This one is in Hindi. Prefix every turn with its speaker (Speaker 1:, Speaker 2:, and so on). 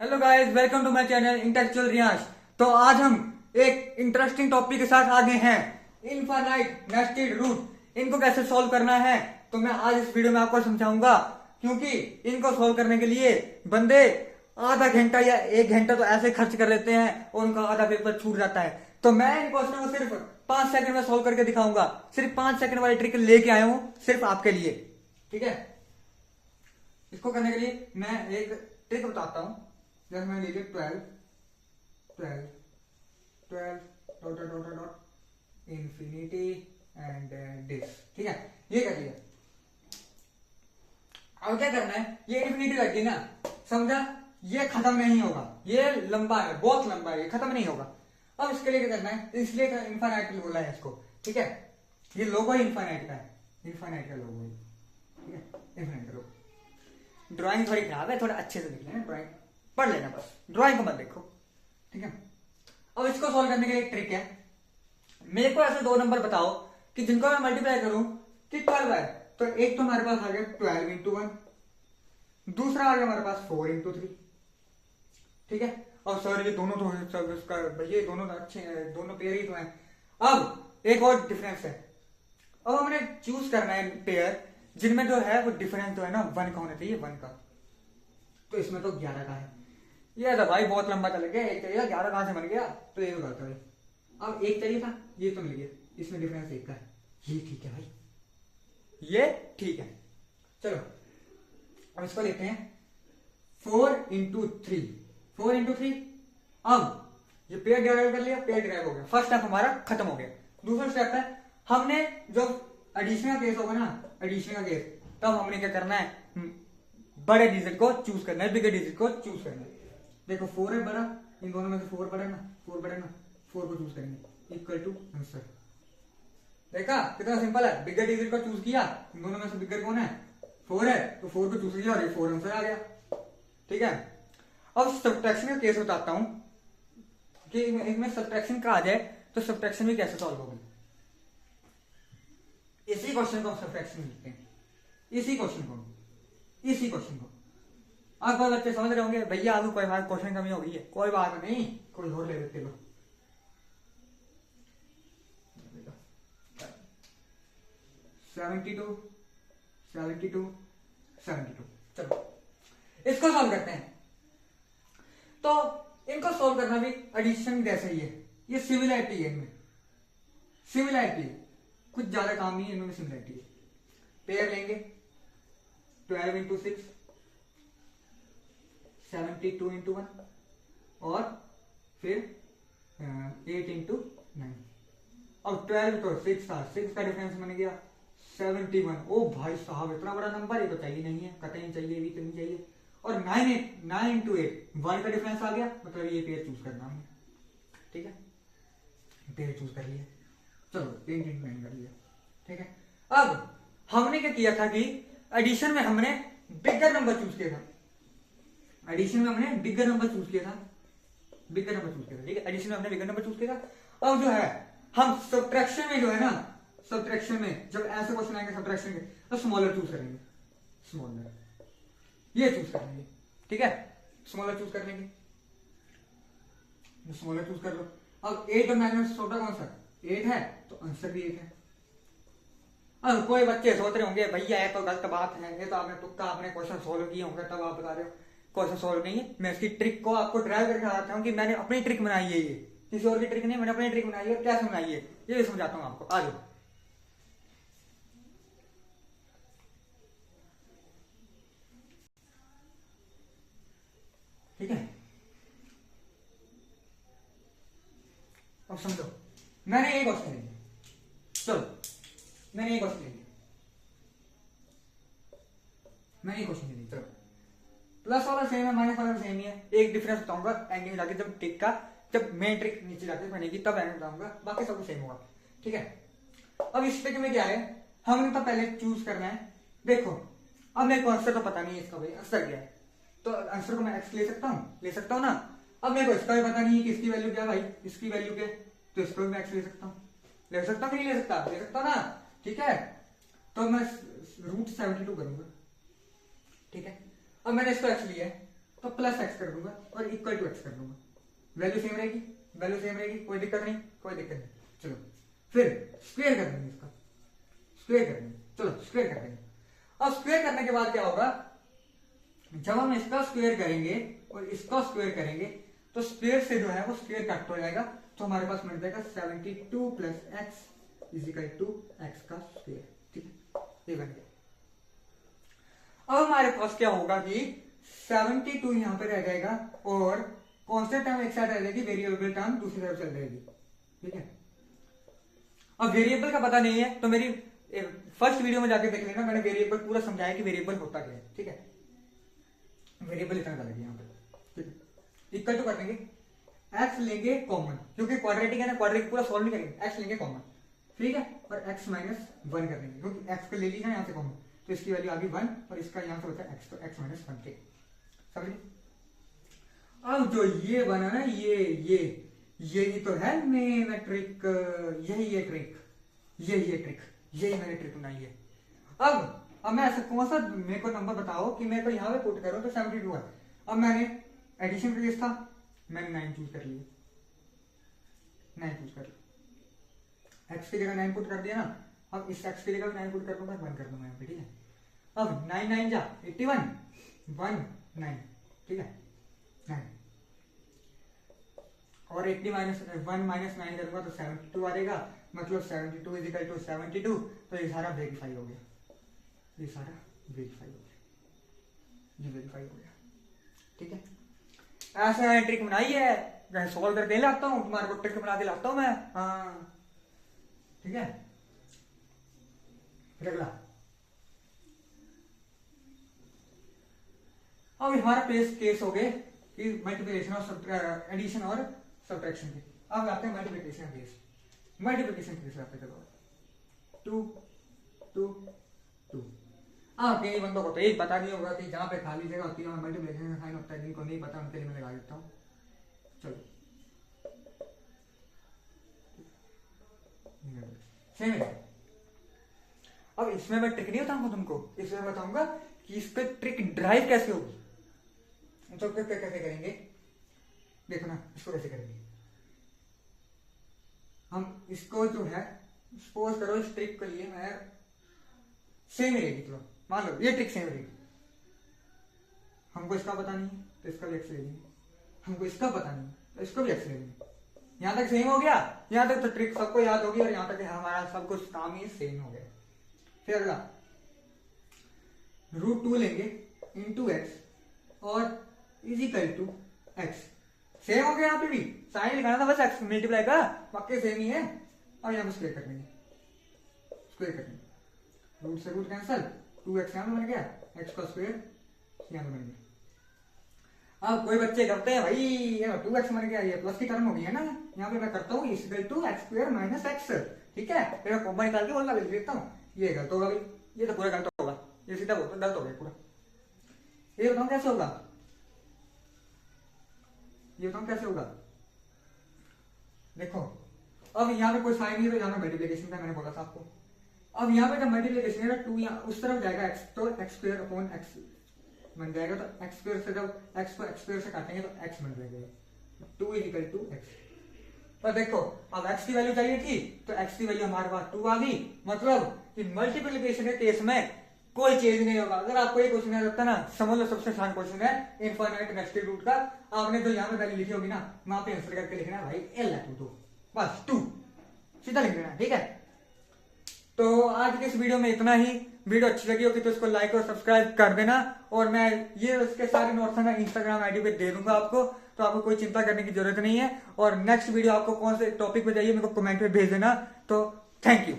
Speaker 1: Hello guys, welcome to my channel intellectual Riyansh. तो आज हम एक इंटरेस्टिंग टॉपिक के साथ आगे हैं, इनफाइनाइट नेस्टेड रूट। इनको कैसे सॉल्व करना है तो मैं आज इस वीडियो में आपको समझाऊंगा, क्योंकि इनको सॉल्व करने के लिए बंदे आधा घंटा या एक घंटा तो ऐसे खर्च कर लेते हैं और उनका आधा पेपर छूट जाता है। तो मैं इन क्वेश्चन को सिर्फ 5 सेकंड में सॉल्व करके दिखाऊंगा। सिर्फ 5 सेकंड वाली ट्रिक लेके आया हूं सिर्फ आपके लिए, ठीक है। इसको करने के लिए मैं एक ट्रिक बताता हूं। जैसे मैंने लीजिए 12 12 12 dot dot dot dot infinity and this, ठीक है। ये कर लिया। अब क्या करना है, ये इंफिनिटी लग गई ना, समझा। ये खत्म नहीं होगा, ये लंबा है, बहुत लंबा है, ये खत्म नहीं होगा। अब इसके लिए क्या करना है, इसलिए इनफाइनाइट बोला है इसको, ठीक है। ये लोगो इनफाइनाइट का है, इनफाइनाइट का लोगो है, ठीक है। इनफाइनाइट का लोगो। ड्राइंग थोड़ी खराब है, थोड़ा अच्छे से लिख लेना, ड्राइंग पढ़ लेना, बस ड्राइंग को मत देखो, ठीक है। अब इसको सॉल्व करने के लिए एक ट्रिक है। मेरे को ऐसे दो नंबर बताओ कि जिनको मैं मल्टीप्लाई करूं कि 12 है, तो एक तो हमारे पास आ गया 12 इंटू 1, दूसरा आ गया हमारे पास 4 इंटू 3, ठीक है। और सर ये दोनों तो सब इसका भैया दोनों तो अच्छे हैं, दोनों पेयर ही तो हैं। अब एक और डिफरेंस है। अब हमने चूज करना है पेयर जिनमें जो है वो डिफरेंस जो है ना 1 का होना चाहिए, 1 का। तो इसमें तो 11 का है। ये तो भाई बहुत लंबा चल गया, एक चाहिए 11 कहां से बन गया, तो ये तो गलत है। अब एक चाहिए था, ये तो मिल गया, इसमें डिफरेंस 1 का है, ये ठीक है भाई, ये ठीक है। चलो अब इसको लेते हैं 4 इंटू 3, 4 इंटू 3। अब ये पेयर डिराइव कर लिया, पेयर डिराइव हो गया, फर्स्ट स्टेप हमारा खत्म हो गया। दूसरा स्टेप है, हमने जो एडिशन का केस होगा ना, एडिशन का केस, तब हमने क्या करना है, बड़े डिजिट को चूज करना है, बिगर डिजिट को चूज करना है। देखो 4 है बड़ा, इन दोनों में से 4 बड़ा ना, 4 बड़ा ना, 4 को चूज करेंगे, इक्वल टू आंसर। देखा कितना सिंपल है, बिगर डिजिट को चूज किया, इन दोनों में से बिगर कौन है, 4 है, तो 4 को चूज किया और ये 4 आंसर आ गया, ठीक है। अब सब्ट्रैक्शन का केस बताता हूं कि इसमें सब्ट्रैक्शन का आ जाए तो सब्ट्रैक्शन भी कैसे सॉल्व होगी। इसी क्वेश्चन को हम सब्ट्रैक्शन लिखते हैं, इसी क्वेश्चन को। अब कोई बच्चे समझ रहे होंगे भैया आपको कोई बात क्वेश्चन कमी हो गई है, कोई बात नहीं, कोई और ले लेते लो। 72 72 72, चलो इसको सॉल्व करते हैं। तो इनको सॉल्व करना भी एडिशन जैसे ही है, ये सिमिलरिटी है, इनमें सिमिलरिटी है, कुछ ज्यादा काम नहीं है, इनमें सिमिलरिटी है। पेयर लेंगे 12 इंटू 6, 72 इंटू 1 और फिर 8 इंटू 9। अब 12 तो 6 था, 6 का डिफरेंस बन गया 71। ओ भाई साहब इतना बड़ा नंबर, ये तो चाहिए नहीं है, कतई नहीं चाहिए, भी तो नहीं चाहिए। और 9 इंटू 8 1 का डिफरेंस आ गया, मतलब ये पेयर चूज करना हमने, ठीक है। पेयर चूज कर लिया, चलो 8 इंटू 9 कर लिया, ठीक है। अब हमने क्या किया था कि एडिशन में हमने बिगर नंबर चूज किया था, एडिशन में हमने बिगर नंबर चूज किया था, ठीक है। एडिशन में हमने बिगर नंबर चूज किया था। अब जो है हम सब्ट्रैक्शन में जो है ना, सब्ट्रैक्शन में जब ऐसे क्वेश्चन आएंगे सब्ट्रैक्शन के, तो स्मॉलर चूज करेंगे, स्मॉलर ये चूज कर लेंगे, ठीक है। स्मॉलर चूज कर लेंगे, स्मॉलर चूज कर लो। अब 8 और 9 में छोटा कौन सा, 8 है, तो आंसर भी 8 है। अब कोई बच्चे सोच रहे होंगे भैया ये तो गलत बात है, ये तो आपने तुक्का, आपने क्वेश्चन सॉल्व किए होंगे तब आप बता रहे हो। क्वेश्चन सॉल्व नहीं है, मैं इसकी ट्रिक को आपको ड्राइव करके बताता हूँ कि मैंने अपनी ट्रिक बनाई है, ये किसी और की ट्रिक नहीं, मैंने अपनी ट्रिक बनाई है, क्या बनाई है ये भी समझाता हूँ आपको, आ जाओ। ठीक है, अब समझो, मैंने एक क्वेश्चन ले लिया, चलो मैंने एक क्वेश्चन ले लिया, चलो प्लस वाला सेम है, माइनस वाला सेम ही है। एक डिफरेंस बताऊंगा एंडिंग जाके, जब ट्रिक का, जब मेन ट्रिक नीचे जाके बनेगी तब एंड बताऊंगा, बाकी सब सेम होगा, ठीक है। अब इस ट्रिक में क्या है, हमने तो पहले चूज करना है। देखो अब मेरे को आंसर तो पता नहीं है इसका, भाई आंसर क्या है, तो आंसर को मैं एक्स ले सकता हूँ ना। अब मेरे को इसका भी पता नहीं है कि इसकी वैल्यू क्या है, भाई इसकी वैल्यू क्या है, तो इसको भी मैं एक्स ले सकता हूँ कि नहीं ले सकता ना, ठीक है। तो मैं √72 करूंगा, ठीक है। अब मैंने इसको एक्स लिया है, तो तो प्लस एक्स कर दूंगा और इक्वल टू एक्स कर दूंगा। वैल्यू सेम रहेगी, वैल्यू सेम रहेगी, कोई दिक्कत नहीं, कोई दिक्कत नहीं। चलो फिर स्क्वायर कर देंगे, इसका स्क्वायर कर देंगे। चलो स्क्वायर कर देंगे। अब स्क्वायर करने के बाद क्या होगा, जब हम इसका स्क्वायर करेंगे और इसका स्क्वायर करेंगे तो स्क्वायर से जो है वो स्क्वायर कट हो जाएगा, तो हमारे पास मिल जाएगा 72 plus x is equal to x का स्क्वायर। ठीक है, ये बन गया। अब हमारे पास क्या होगा कि 72 यहां पे रह जाएगा और कांस्टेंट टर्म एक साइड रह जाएगी, वेरिएबल टर्म दूसरी तरफ चल जाएगी। ठीक है, अब वेरिएबल का पता नहीं है तो मेरी फर्स्ट वीडियो में जाके देख लेना, मैंने वेरिएबल पूरा समझाया कि वेरिएबल होता क्या है। ठीक है, वेरिएबल इतना डालेंगे यहाँ पे। ठीक है, इक्वल टू कर देंगे, एक्स लेंगे कॉमन, क्योंकि क्वाड्रेटिक है ना, क्वाड्रेटिक पूरा सॉल्व नहीं करेंगे, एक्स लेंगे कॉमन। ठीक है, और एक्स माइनस 1 कर देंगे, क्योंकि एक्स को ले लीजिए यहाँ से कॉमन, तो इसकी वैल्यू आ गई 1 और इसका यहाँ से होता है एक्स, तो एक्स माइनस 1 के। समझिए, अब जो ये बना ना, यही तो है मेन ट्रिक, यही ट्रिक, यही मैंने ट्रिक बनाई है। अब मैं ऐसा कौन सा, मेरे को नंबर बताओ कि मैं तो यहाँ पे पुट करूं तो 72 है। अब मैंने एडिशन का केस था, मैंने 9 चूज कर लिया, 9 चूज कर लिया, एक्स की जगह 9 पुट कर दिया ना। अब इस एक्स की जगह 9 पुट कर दूंगा, 1 कर दूंगा यहाँ पे। ठीक है, अब 9 9 जा 81, 1 9। ठीक है, 9 और 80 माइनस 1 माइनस 9 करूंगा तो 72 आ जाएगा, मतलब 72 इज इक्वल टू 72। तो ये सारा वेरीफाई हो गया, ये सारा वेरीफाई हो गया, ये वेरीफाई हो गया। ठीक है, ऐसे मैंने ट्रिक बनाई है, सॉल्व करके लाता हूँ, तुम्हारे को ट्रिक बना के लाता हूँ मैं। हाँ ठीक है, फिर अगला, अब हमारा केस हो गए कि मल्टीप्लिकेशन और एडिशन और सब्ट्रैक्शन के। अब आते हैं मल्टीप्लिकेशन केस, मल्टीप्लिकेशन केस आते हैं 2 2 2। हाँ, कई बंदों को तो एक पता नहीं होगा कि जहाँ पे खाली जगह होती है वहाँ मल्टीप्लिकेशन का साइन होता है, जिनको नहीं पता उनके लिए मैं लगा देता हूँ। चलो सेम है। अब इसमें मैं ट्रिक नहीं बताऊंगा तुमको, इसमें बताऊंगा कि इसका ट्रिक ड्राइव कैसे होगी। तो फिर कैसे करेंगे, देखो ना, इसको कैसे करेंगे हम। इसको जो है सपोज करो इस ट्रिक के लिए मैं सेम ही रहेगी, चलो मान लो ये ट्रिक सेम रहेगी। हमको इसका पता नहीं है तो इसका भी एक्स ले लेंगे, हमको इसका पता नहीं तो इसको भी एक्स ले लेंगे। यहां तक सेम हो गया, यहां तक तो ट्रिक सबको याद होगी और यहां तक हमारा सब कुछ काम ही सेम हो गया। फिर अगला √2 लेंगे इंटू एक्स और इजिकल टू एक्स। सेम हो गया, यहाँ पे भी साइन लिखाना था बस, एक्स मल्टीप्लाई का, बाकी सेम ही है। अब यहाँ पे स्क्वायर कर लेंगे, स्क्वायर कर लेंगे, रूट से रूट कैंसल, 2x यहाँ पे बन गया, x का स्क्वायर यहाँ पे बन गया। अब कोई बच्चे करते हैं भाई ये 2x बन गया, ये प्लस की टर्म हो गई है ना, यहाँ पे मैं करता हूँ is equal to x square minus x. ठीक है, फिर मैं कॉम्बा निकाल के बोलना लिख देता हूँ, ये गलत होगा भाई, ये तो पूरा गलत होगा, ये सीधा गलत हो गया पूरा। ये बताऊँ कैसे होगा, ये बताऊँ कैसे होगा। देखो अब यहाँ पे कोई साइन नहीं, तो यहाँ पे मल्टीप्लिकेशन था, मैंने बोला था आपको। अब यहाँ पे जब मल्टीप्लिकेशन है 2 यहाँ उस तरफ जाएगा x, तो एक्स स्क्वायर अपॉन एक्स बन जाएगा। तो एक्स स्क्वायर से जब x को एक्स स्क्वायर से काटेंगे तो x बन जाएगा 2 इजिकल टू एक्स। पर देखो अब x की वैल्यू चाहिए थी तो x की वैल्यू हमारे पास 2 आ गई, मतलब कि मल्टीप्लिकेशन के केस में कोई चेंज नहीं होगा। अगर आपको ये क्वेश्चन लगता ना, समझ लो सबसे आसान क्वेश्चन है इनफाइनाइट नेस्टेड रूट का। आपने जो यहाँ पे वैल्यू लिखी होगी ना, वहां पे आंसर करके लिखना है भाई L है 2, बस 2 सीधा लिख देना। ठीक है, तो आज के इस वीडियो में इतना ही। वीडियो अच्छी लगी होगी तो इसको लाइक और सब्सक्राइब कर देना, और मैं ये उसके सारे नोट्स ना इंस्टाग्राम आईडी पे दे दूंगा आपको, तो आपको कोई चिंता करने की जरूरत नहीं है। और नेक्स्ट वीडियो आपको कौन से टॉपिक पे चाहिए मेरे को कमेंट में भेज देना। तो थैंक यू।